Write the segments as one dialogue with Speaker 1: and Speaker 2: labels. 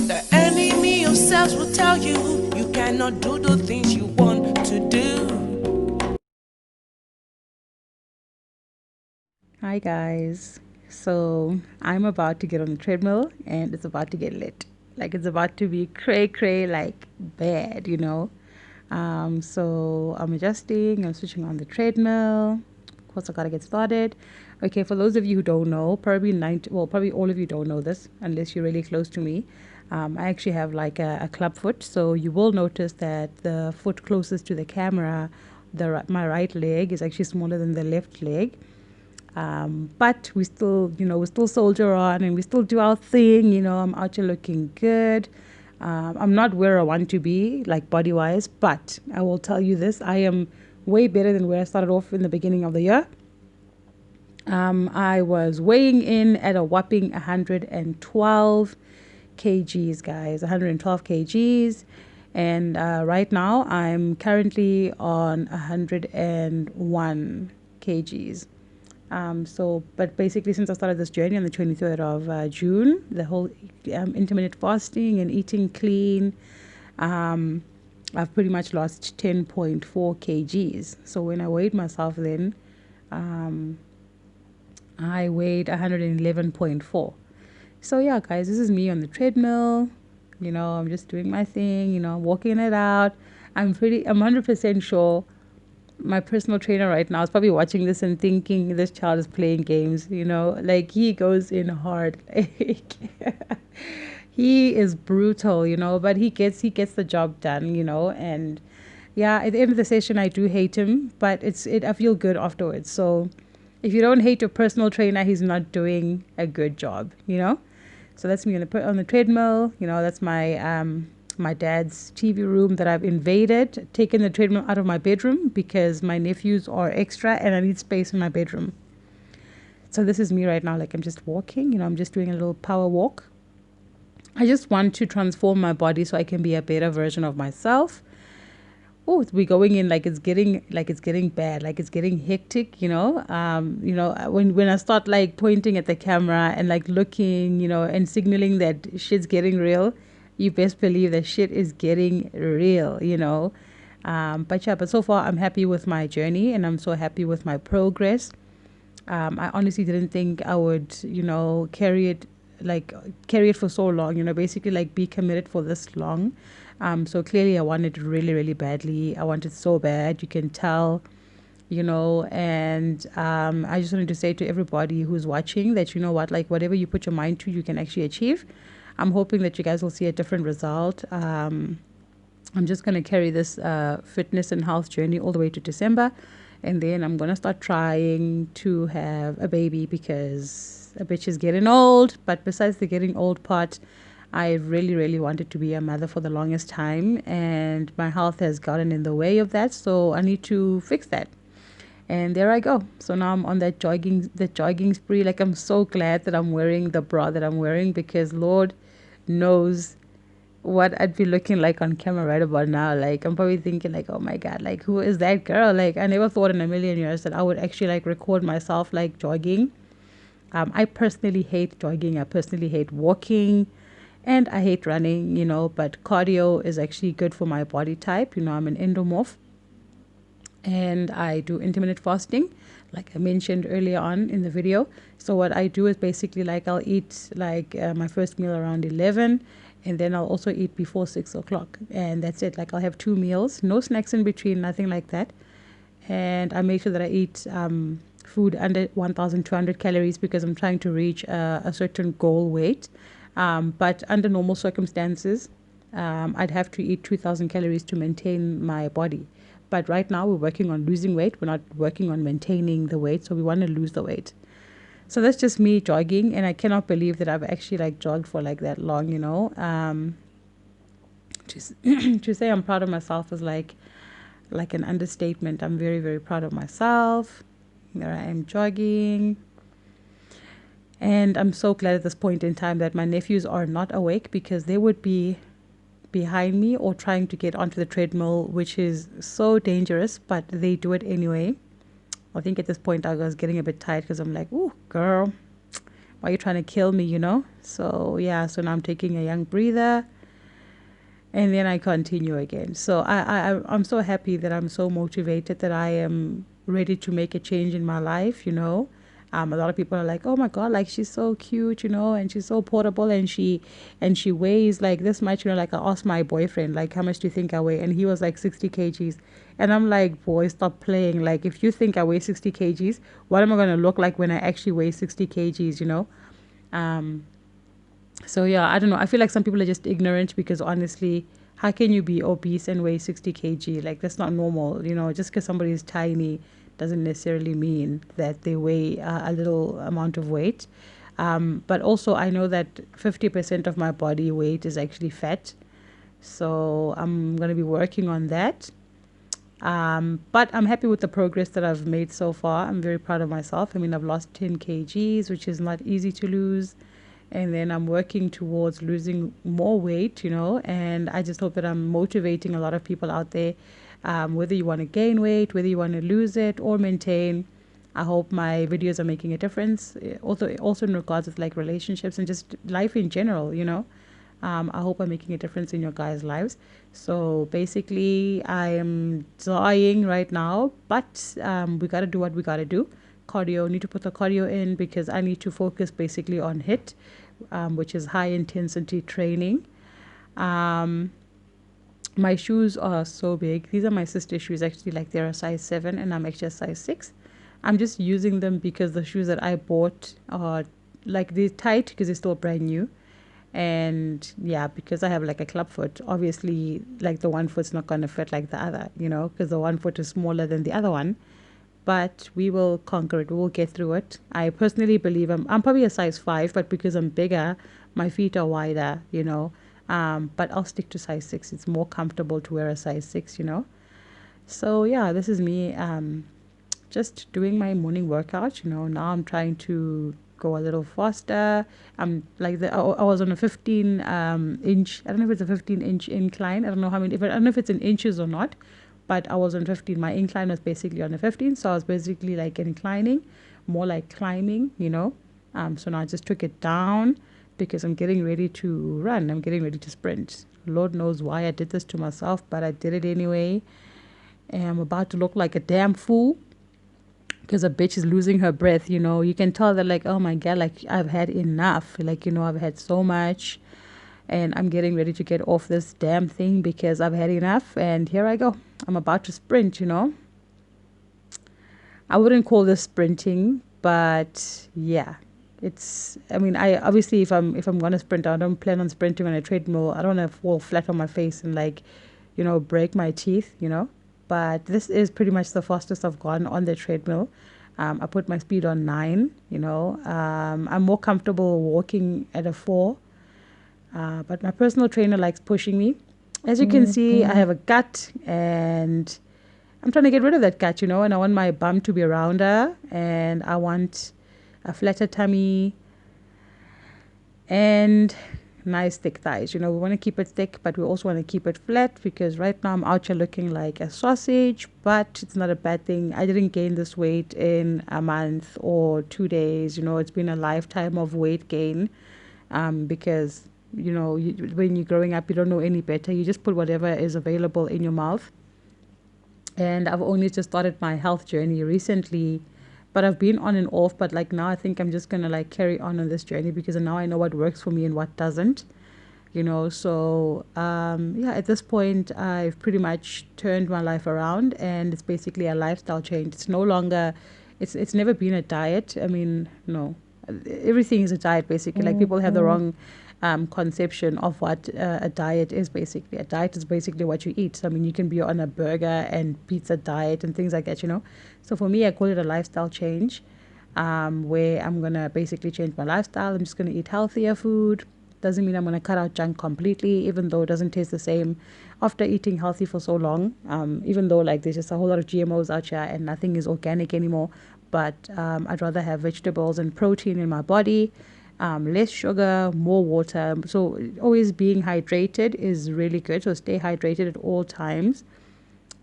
Speaker 1: The enemy yourselves will tell you you cannot do the things you want to do.
Speaker 2: Hi guys. So I'm about to get on the treadmill and it's about to get lit. Like it's about to be cray cray like bad. So I'm adjusting, I'm switching on the treadmill. Of course I gotta get started. Okay, for those of you who don't know, probably all of you don't know this unless you're really close to me. I actually have like a club foot, so you will notice that the foot closest to the camera, my right leg is actually smaller than the left leg. But we still, we still soldier on and we still do our thing. I'm out here looking good. I'm not where I want to be, like body wise, but I will tell you this: I am way better than where I started off in the beginning of the year. I was weighing in at a whopping 112 kgs, guys, 112 kgs. And right now, I'm currently on 101 kgs. But basically, since I started this journey on the 23rd of June, the whole intermittent fasting and eating clean, um, I've pretty much lost 10.4 kgs. So when I weighed myself then, um, I weighed 111.4. So yeah, guys, this is me on the treadmill. I'm just doing my thing, walking it out. I'm 100% sure my personal trainer right now is probably watching this and thinking this child is playing games, like he goes in hard. Like he is brutal, but he gets the job done, and yeah, at the end of the session I do hate him, but I feel good afterwards. So if you don't hate your personal trainer, he's not doing a good job. So that's me on the treadmill. That's my dad's TV room that I've invaded, taken the treadmill out of my bedroom because my nephews are extra and I need space in my bedroom. So this is me right now. Like I'm just walking. I'm just doing a little power walk. I just want to transform my body so I can be a better version of myself. Oh, we're going in like it's getting bad, like it's getting hectic. When I start like pointing at the camera and like looking, and signaling that shit's getting real, you best believe that shit is getting real. But so far I'm happy with my journey and I'm so happy with my progress. I honestly didn't think I would, like carry it for so long, basically like be committed for this long. So clearly I wanted it really, really badly. I wanted so bad, you can tell, and I just wanted to say to everybody who's watching that, you know what, like whatever you put your mind to, you can actually achieve. I'm hoping that you guys will see a different result. I'm just going to carry this fitness and health journey all the way to December. And then I'm going to start trying to have a baby because a bitch is getting old. But besides the getting old part, I really, really wanted to be a mother for the longest time. And my health has gotten in the way of that. So I need to fix that. And there I go. So now I'm on that jogging spree. Like I'm so glad that I'm wearing the bra that I'm wearing because Lord knows what I'd be looking like on camera right about now. Like I'm probably thinking like, oh my God, like who is that girl? Like I never thought in a million years that I would actually like record myself like jogging. I personally hate jogging. I personally hate walking and I hate running, but cardio is actually good for my body type. I'm an endomorph and I do intermittent fasting, like I mentioned earlier on in the video. So what I do is basically like I'll eat like my first meal around 11 and then I'll also eat before 6 o'clock and that's it. Like I'll have 2 meals, no snacks in between, nothing like that. And I make sure that I eat food under 1,200 calories because I'm trying to reach a certain goal weight. But under normal circumstances, I'd have to eat 2,000 calories to maintain my body. But right now, we're working on losing weight. We're not working on maintaining the weight, so we want to lose the weight. So that's just me jogging, and I cannot believe that I've actually like jogged for like that long. To say I'm proud of myself is like an understatement. I'm very, very proud of myself. Here I am jogging. And I'm so glad at this point in time that my nephews are not awake because they would be behind me or trying to get onto the treadmill, which is so dangerous, but they do it anyway. I think at this point I was getting a bit tired because I'm like, ooh, girl, Why are you trying to kill me, you know? So yeah, so now I'm taking a young breather, and then I continue again. So I'm so happy that I'm so motivated that I am ready to make a change in my life, you know. A lot of people are like, oh my God, like she's so cute, you know, and she's so portable, and she weighs like this much, you know. Like I asked my boyfriend, like, how much do you think I weigh? And he was like 60 kgs. And I'm like, boy, stop playing. Like if you think I weigh 60 kgs, what am I going to look like when I actually weigh 60 kgs, you know? Um, so yeah, I don't know. I feel like some people are just ignorant because honestly, how can you be obese and weigh 60 kg? Like that's not normal. You know, just because somebody is tiny doesn't necessarily mean that they weigh a little amount of weight. But also, I know that 50% of my body weight is actually fat. So I'm going to be working on that. But I'm happy with the progress that I've made so far. I'm very proud of myself. I mean, I've lost 10 kgs, which is not easy to lose. And then I'm working towards losing more weight, you know, and I just hope that I'm motivating a lot of people out there, whether you want to gain weight, whether you want to lose it or maintain. I hope my videos are making a difference. Also in regards with like relationships and just life in general, you know. I hope I'm making a difference in your guys' lives. So basically, I am dying right now, but we got to do what we got to do. Cardio, need to put the cardio in because I need to focus basically on HIIT, which is high intensity training. Um, my shoes are so big. These are my sister's shoes, actually, like they're a size 7, and I'm actually a size 6. I'm just using them because the shoes that I bought are like they're tight because they're still brand new. And yeah, because I have like a club foot, obviously like the one foot's not going to fit like the other, you know, because the one foot is smaller than the other one. But we will conquer it. We will get through it. I personally believe I'm probably a size 5, but because I'm bigger, my feet are wider, you know. But I'll stick to size 6. It's more comfortable to wear a size 6, you know. So yeah, this is me just doing my morning workout. You know, now I'm trying to go a little faster. I'm like I was on a 15 inch. I don't know if it's a 15-inch incline. I don't know how many. I don't know if it's in inches or not. But I was on 15. My incline was basically on a 15, so I was basically like inclining, more like climbing. You know. So now I just took it down because I'm getting ready to run. I'm getting ready to sprint. Lord knows why I did this to myself, but I did it anyway. And I'm about to look like a damn fool because a bitch is losing her breath, you know. You can tell that, like, oh my God, like, I've had enough. Like, you know, I've had so much and I'm getting ready to get off this damn thing because I've had enough. And here I go. I'm about to sprint, you know. I wouldn't call this sprinting, but yeah. I mean, I obviously if I'm gonna sprint, I don't plan on sprinting on a treadmill. I don't want to fall flat on my face and like, you know, break my teeth, you know. But this is pretty much the fastest I've gone on the treadmill. I put my speed on 9, you know. I'm more comfortable walking at a 4. But my personal trainer likes pushing me. As you can see, I have a gut and I'm trying to get rid of that gut, you know, and I want my bum to be rounder and I want a flatter tummy and nice thick thighs. You know, we want to keep it thick, but we also want to keep it flat because right now I'm out here looking like a sausage, but it's not a bad thing. I didn't gain this weight in a month or 2 days. You know, it's been a lifetime of weight gain because, you know, when you're growing up, you don't know any better. You just put whatever is available in your mouth. And I've only just started my health journey recently, but I've been on and off. But like now I think I'm just gonna like carry on this journey because now I know what works for me and what doesn't, you know. So yeah, at this point I've pretty much turned my life around and it's basically a lifestyle change. It's no longer, it's never been a diet. I mean, no, everything is a diet basically. Like people have the wrong conception of what a diet is. Basically a diet is basically what you eat. So, I mean, you can be on a burger and pizza diet and things like that, you know. So for me, I call it a lifestyle change, where I'm gonna basically change my lifestyle. I'm just gonna eat healthier food. Doesn't mean I'm gonna cut out junk completely, even though it doesn't taste the same after eating healthy for so long. Even though like there's just a whole lot of GMOs out here and nothing is organic anymore, but I'd rather have vegetables and protein in my body, less sugar, more water. So always being hydrated is really good. So stay hydrated at all times,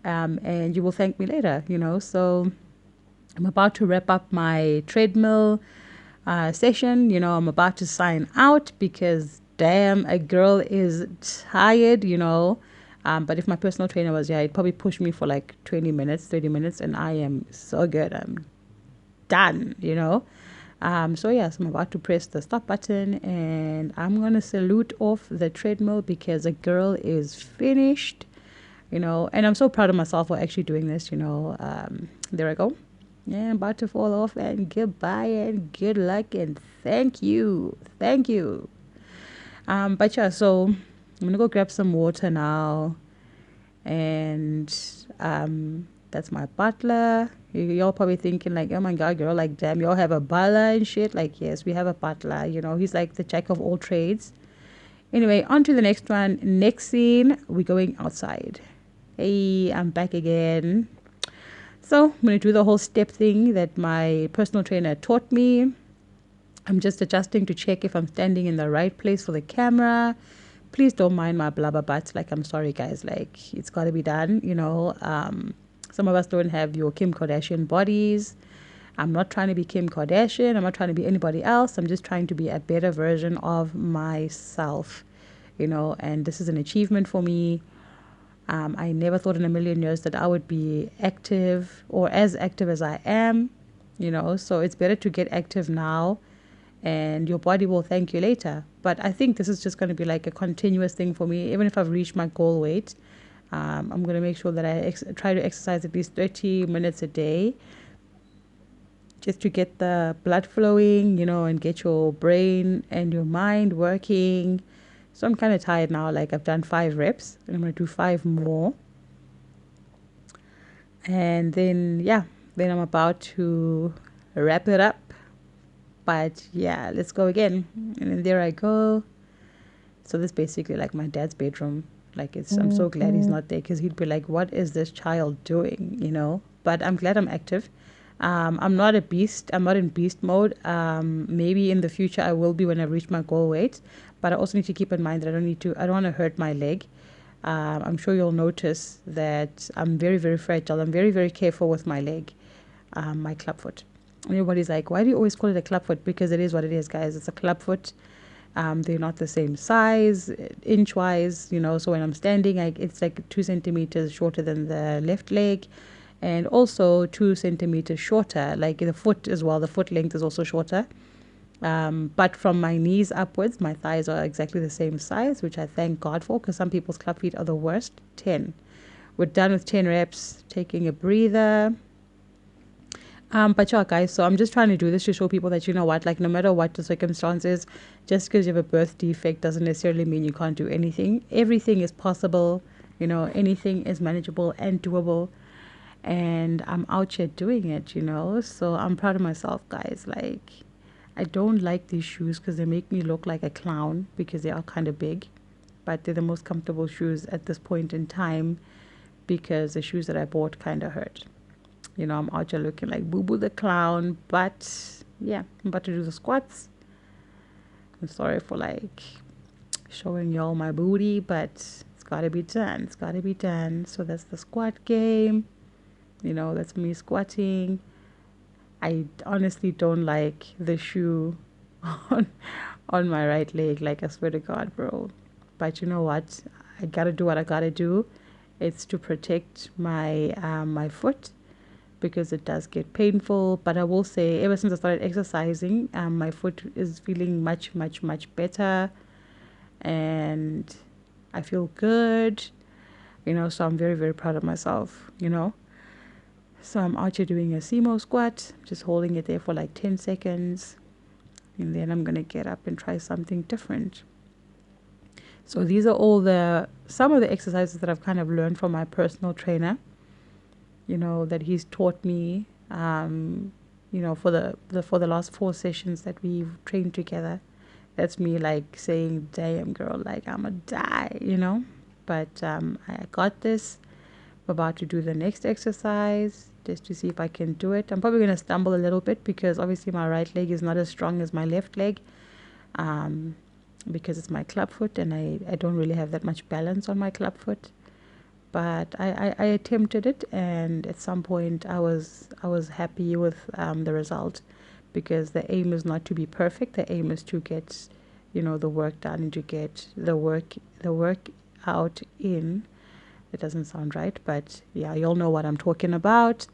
Speaker 2: and you will thank me later, you know. So I'm about to wrap up my treadmill. session. I'm about to sign out because damn, a girl is tired. But if my personal trainer was here, he'd probably push me for like 20 minutes, 30 minutes, and I am so good. I'm done. So I'm about to press the stop button and I'm gonna salute off the treadmill because a girl is finished. And I'm so proud of myself for actually doing this. There I go. Yeah, I'm about to fall off, and goodbye and good luck and thank you. But yeah, so I'm gonna go grab some water now, and that's my butler. Y'all probably thinking like, oh my god, girl, like damn, y'all have a butler and shit. Like yes, we have a butler. He's like the jack of all trades. Anyway, on to the next one. Next scene, we're going outside. Hey, I'm back again. So I'm going to do the whole step thing that my personal trainer taught me. I'm just adjusting to check if I'm standing in the right place for the camera. Please don't mind my blubber butts. Like, I'm sorry, guys. Like, it's got to be done. Some of us don't have your Kim Kardashian bodies. I'm not trying to be Kim Kardashian. I'm not trying to be anybody else. I'm just trying to be a better version of myself. And this is an achievement for me. I never thought in a million years that I would be active or as active as I am. So it's better to get active now and your body will thank you later. But I think this is just going to be like a continuous thing for me. Even if I've reached my goal weight, I'm going to make sure that I try to exercise at least 30 minutes a day just to get the blood flowing, and get your brain and your mind working. So I'm kind of tired now. Like I've done 5 reps and I'm going to do 5 more. And then I'm about to wrap it up. But yeah, let's go again. And then there I go. So this is basically like my dad's bedroom. Like I'm so glad he's not there because he'd be like, what is this child doing? But I'm glad I'm active. I'm not a beast. I'm not in beast mode. Maybe in the future I will be when I reach my goal weight. But I also need to keep in mind that I don't want to hurt my leg. I'm sure you'll notice that I'm very, very fragile. I'm very, very careful with my leg, my clubfoot. Everybody's like, why do you always call it a clubfoot? Because it is what it is, guys. It's a clubfoot. They're not the same size, inch-wise, So when I'm standing, it's like 2 centimeters shorter than the left leg. And also 2 centimeters shorter, like the foot as well. The foot length is also shorter. But from my knees upwards, my thighs are exactly the same size, which I thank God for because some people's club feet are the worst. 10. We're done with 10 reps, taking a breather. But yeah, guys, so I'm just trying to do this to show people that, like no matter what the circumstances, just because you have a birth defect doesn't necessarily mean you can't do anything. Everything is possible, anything is manageable and doable. And I'm out here doing it, so I'm proud of myself, guys. Like, I don't like these shoes because they make me look like a clown because they are kind of big, but they're the most comfortable shoes at this point in time because the shoes that I bought kind of hurt. I'm out here looking like Boo Boo the clown, but yeah, I'm about to do the squats. I'm sorry for like showing y'all my booty, but it's gotta be done. It's gotta be done. So that's the squat game. That's me squatting. I honestly don't like the shoe on my right leg. Like, I swear to God, bro. But you know what? I gotta do what I gotta do. It's to protect my my foot because it does get painful. But I will say, ever since I started exercising, my foot is feeling much, much, much better, and I feel good. So I'm very, very proud of myself. So I'm out here doing a sumo squat, just holding it there for like 10 seconds. And then I'm going to get up and try something different. So these are some of the exercises that I've kind of learned from my personal trainer, that he's taught me, for the last 4 sessions that we've trained together. That's me like saying, damn girl, like I'm going to die. But I got this. I'm about to do the next exercise just to see if I can do it. I'm probably going to stumble a little bit because obviously my right leg is not as strong as my left leg, because it's my club foot and I don't really have that much balance on my club foot. But I attempted it, and at some point I was happy with the result because the aim is not to be perfect. The aim is to get, the work done and to get the work out in. It doesn't sound right, but yeah, you'll know what I'm talking about.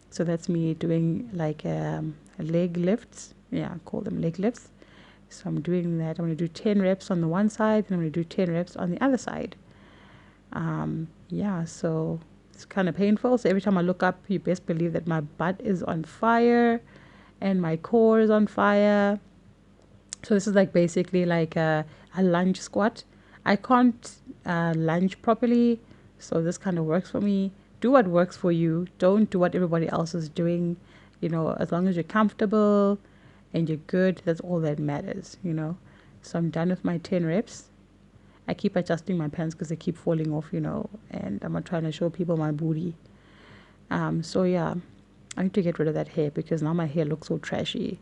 Speaker 2: So that's me doing like leg lifts. Yeah, I call them leg lifts. So I'm doing that. I'm going to do 10 reps on the one side, and I'm going to do 10 reps on the other side. Yeah, so it's kind of painful. So every time I look up, you best believe that my butt is on fire and my core is on fire. So this is like basically like a lunge squat. I can't lunge properly, so this kind of works for me. Do what works for you. Don't do what everybody else is doing. As long as you're comfortable and you're good, that's all that matters. So I'm done with my 10 reps. I keep adjusting my pants because they keep falling off, and I'm not trying to show people my booty. So yeah, I need to get rid of that hair because now my hair looks so trashy.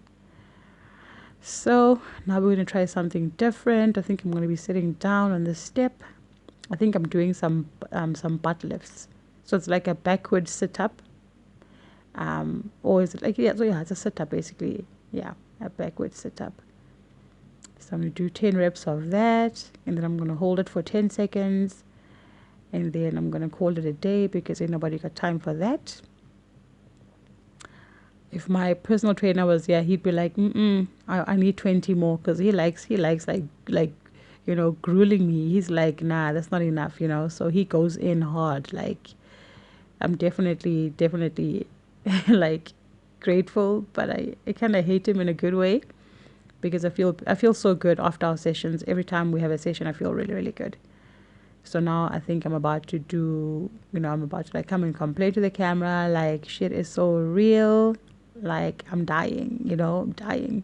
Speaker 2: So now we're going to try something different. I think I'm going to be sitting down on the step. I think I'm doing some butt lifts. So it's like a backward sit up. Or is it like, yeah, so yeah, it's a sit up basically. Yeah, a backward sit up. So I'm going to do 10 reps of that, and then I'm going to hold it for 10 seconds, and then I'm going to call it a day because ain't nobody got time for that. If my personal trainer was here, he'd be like, I need 20 more, because he likes like grueling me. He's like, nah, that's not enough, so he goes in hard. Like, I'm definitely like grateful, but I kind of hate him in a good way, because I feel so good after our sessions. Every time we have a session, I feel really, really good. So now I think I'm about to do, I'm about to like come and complain to the camera, like shit is so real, like I'm dying, I'm dying.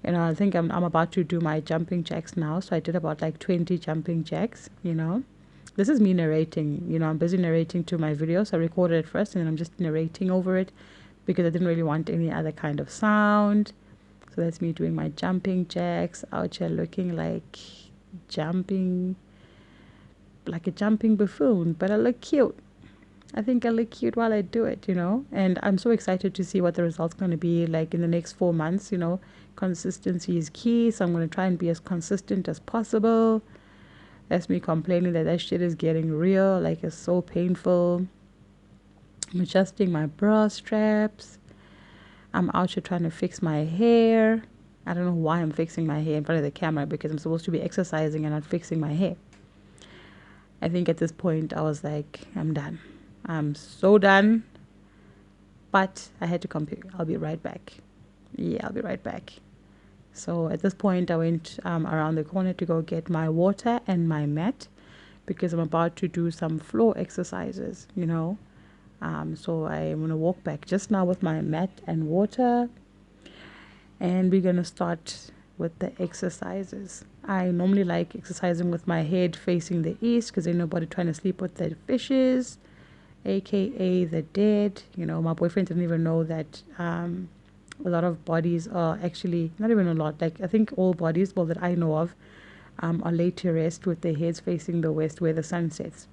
Speaker 2: I think I'm about to do my jumping jacks now. So I did about like 20 jumping jacks. This is me narrating. I'm busy narrating to my video, so I recorded it first and then I'm just narrating over it because I didn't really want any other kind of sound. So that's me doing my jumping jacks out here looking like a jumping buffoon, but I look cute. I think I look cute while I do it, and I'm so excited to see what the result's going to be like in the next 4 months. Consistency is key, so I'm going to try and be as consistent as possible. That's me complaining that shit is getting real, like it's so painful. I'm adjusting my bra straps. I'm out here trying to fix my hair. I don't know why I'm fixing my hair in front of the camera, because I'm supposed to be exercising and not fixing my hair. I think at this point I was like, I'm done. I'm so done. But I had to compute. I'll be right back. Yeah, I'll be right back. So at this point I went around the corner to go get my water and my mat, because I'm about to do some floor exercises, So I'm going to walk back just now with my mat and water, and we're going to start with the exercises. I normally like exercising with my head facing the east, because ain't nobody trying to sleep with the fishes, aka the dead. My boyfriend didn't even know that a lot of bodies are actually, not even a lot, like I think all bodies, well, that I know of, are laid to rest with their heads facing the west where the sun sets.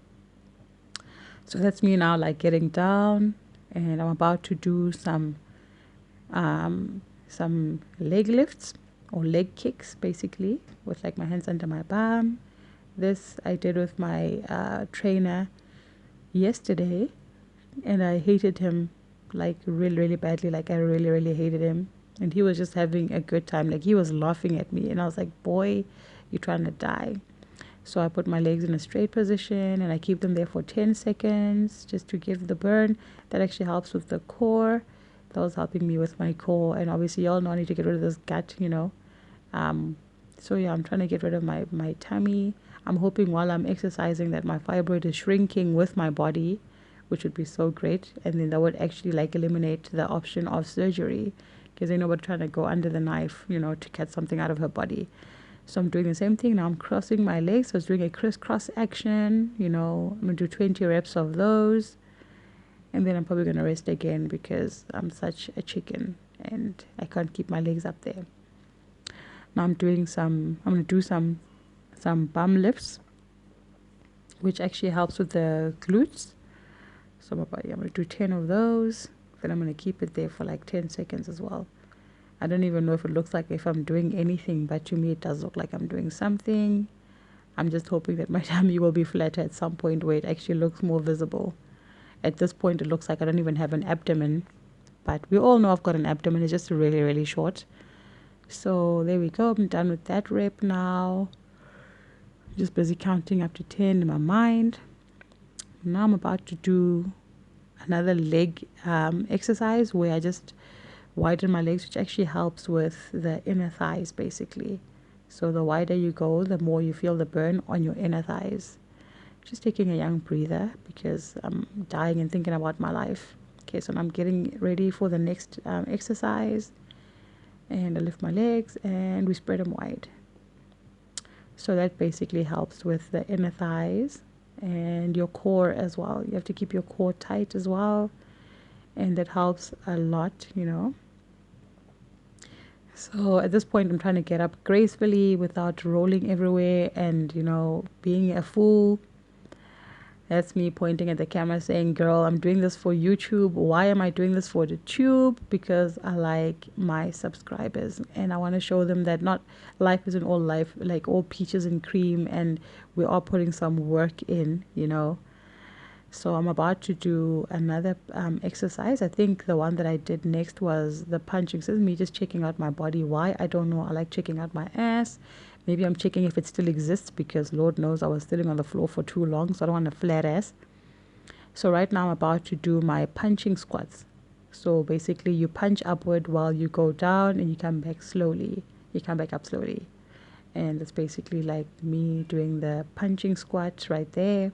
Speaker 2: So that's me now, like getting down, and I'm about to do some leg lifts or leg kicks, basically, with like my hands under my bum. This I did with my trainer yesterday, and I hated him like really, really badly. Like I really, really hated him, and he was just having a good time. Like he was laughing at me, and I was like, boy, you're trying to die. So I put my legs in a straight position and I keep them there for 10 seconds just to give the burn. That actually helps with the core. That was helping me with my core. And obviously y'all know I need to get rid of this gut, So yeah, I'm trying to get rid of my tummy. I'm hoping while I'm exercising that my fibroid is shrinking with my body, which would be so great. And then that would actually like eliminate the option of surgery, because ain't nobody trying to go under the knife, to cut something out of her body. So I'm doing the same thing. Now I'm crossing my legs. So I was doing a crisscross action. I'm going to do 20 reps of those. And then I'm probably going to rest again because I'm such a chicken and I can't keep my legs up there. Now I'm going to do some bum lifts, which actually helps with the glutes. So I'm going to do 10 of those. Then I'm going to keep it there for like 10 seconds as well. I don't even know if it looks like if I'm doing anything, but to me it does look like I'm doing something. I'm just hoping that my tummy will be flatter at some point where it actually looks more visible. At this point, it looks like I don't even have an abdomen, but we all know I've got an abdomen. It's just really, really short. So there we go. I'm done with that rep now. Just busy counting up to 10 in my mind. Now I'm about to do another leg exercise where I just widen my legs, which actually helps with the inner thighs basically. So the wider you go, the more you feel the burn on your inner thighs. Just taking a young breather because I'm dying and thinking about my life. Okay, so I'm getting ready for the next exercise, and I lift my legs and we spread them wide. So that basically helps with the inner thighs and your core as well. You have to keep your core tight as well, and that helps a lot, you know. So at this point, I'm trying to get up gracefully without rolling everywhere and, you know, being a fool. That's me pointing at the camera saying, girl, I'm doing this for YouTube. Why am I doing this for the tube? Because I like my subscribers and I want to show them that not life isn't all life, like all peaches and cream, and we are putting some work in, you know. So I'm about to do another exercise. I think the one that I did next was the punching. So this is me just checking out my body. Why? I don't know. I like checking out my ass. Maybe I'm checking if it still exists because Lord knows I was sitting on the floor for too long, so I don't want a flat ass. So right now I'm about to do my punching squats. So basically you punch upward while you go down and you come back slowly. You come back up slowly. And that's basically like me doing the punching squats right there.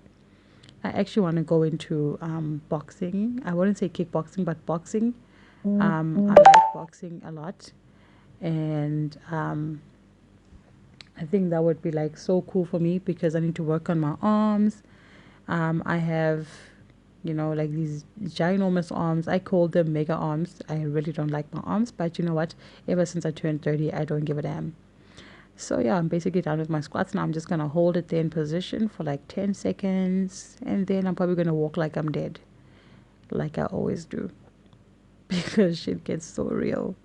Speaker 2: I actually want to go into boxing. I wouldn't say kickboxing, but boxing. I like boxing a lot. And I think that would be like so cool for me because I need to work on my arms. I have, you know, like these ginormous arms. I call them mega arms. I really don't like my arms, but you know what? Ever since I turned 30, I don't give a damn. So yeah, I'm basically done with my squats now. I'm just gonna hold it there in position for like 10 seconds, and then I'm probably gonna walk like I'm dead, like I always do, because shit gets so real.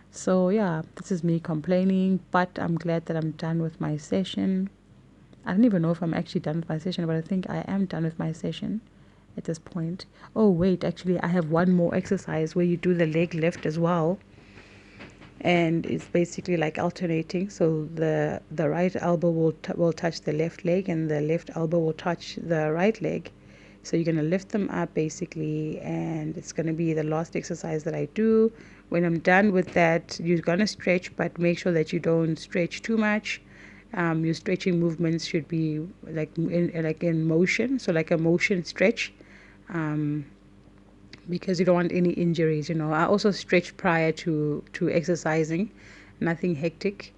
Speaker 2: So yeah, this is me complaining, but I'm glad that I'm done with my session. I don't even know if I'm actually done with my session, but I think I am done with my session at this point. Oh wait, actually I have one more exercise where you do the leg lift as well. And it's basically like alternating, so the right elbow will touch the left leg and the left elbow will touch the right leg. So you're going to lift them up basically, and it's going to be the last exercise that I do. When I'm done with that, you're going to stretch, but make sure that you don't stretch too much. Your stretching movements should be like in motion, so like a motion stretch. Because you don't want any injuries, you know. I also stretch prior to exercising, nothing hectic.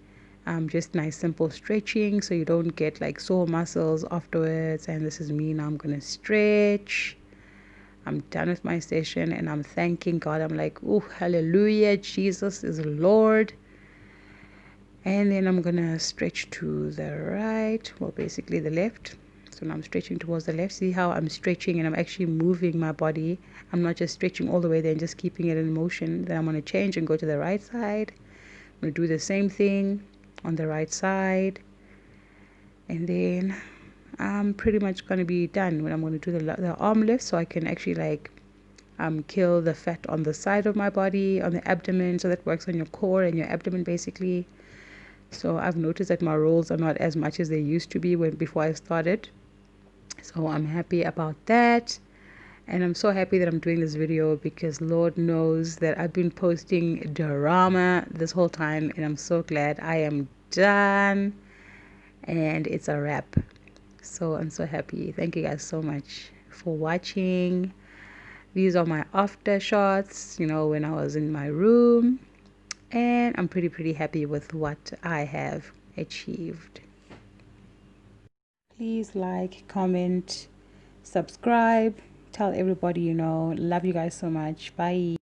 Speaker 2: Just nice simple stretching so you don't get like sore muscles afterwards. And this is me now. I'm gonna stretch. I'm done with my session and I'm thanking God. I'm like, oh hallelujah, Jesus is Lord. And then I'm gonna stretch to the right, well basically the left. So now I'm stretching towards the left. See how I'm stretching and I'm actually moving my body. I'm not just stretching all the way there and just keeping it in motion. Then I'm going to change and go to the right side. I'm going to do the same thing on the right side. And then I'm pretty much going to be done when I'm going to do the arm lift, so I can actually like kill the fat on the side of my body, on the abdomen. So that works on your core and your abdomen basically. So I've noticed that my rolls are not as much as they used to be before I started. So I'm happy about that. And I'm so happy that I'm doing this video because Lord knows that I've been posting drama this whole time, and I'm so glad I am done and it's a wrap. So I'm so happy. Thank you guys so much for watching. These are my after shots, you know, when I was in my room, and I'm pretty happy with what I have achieved. Please like, comment, subscribe, tell everybody you know. Love you guys so much. Bye.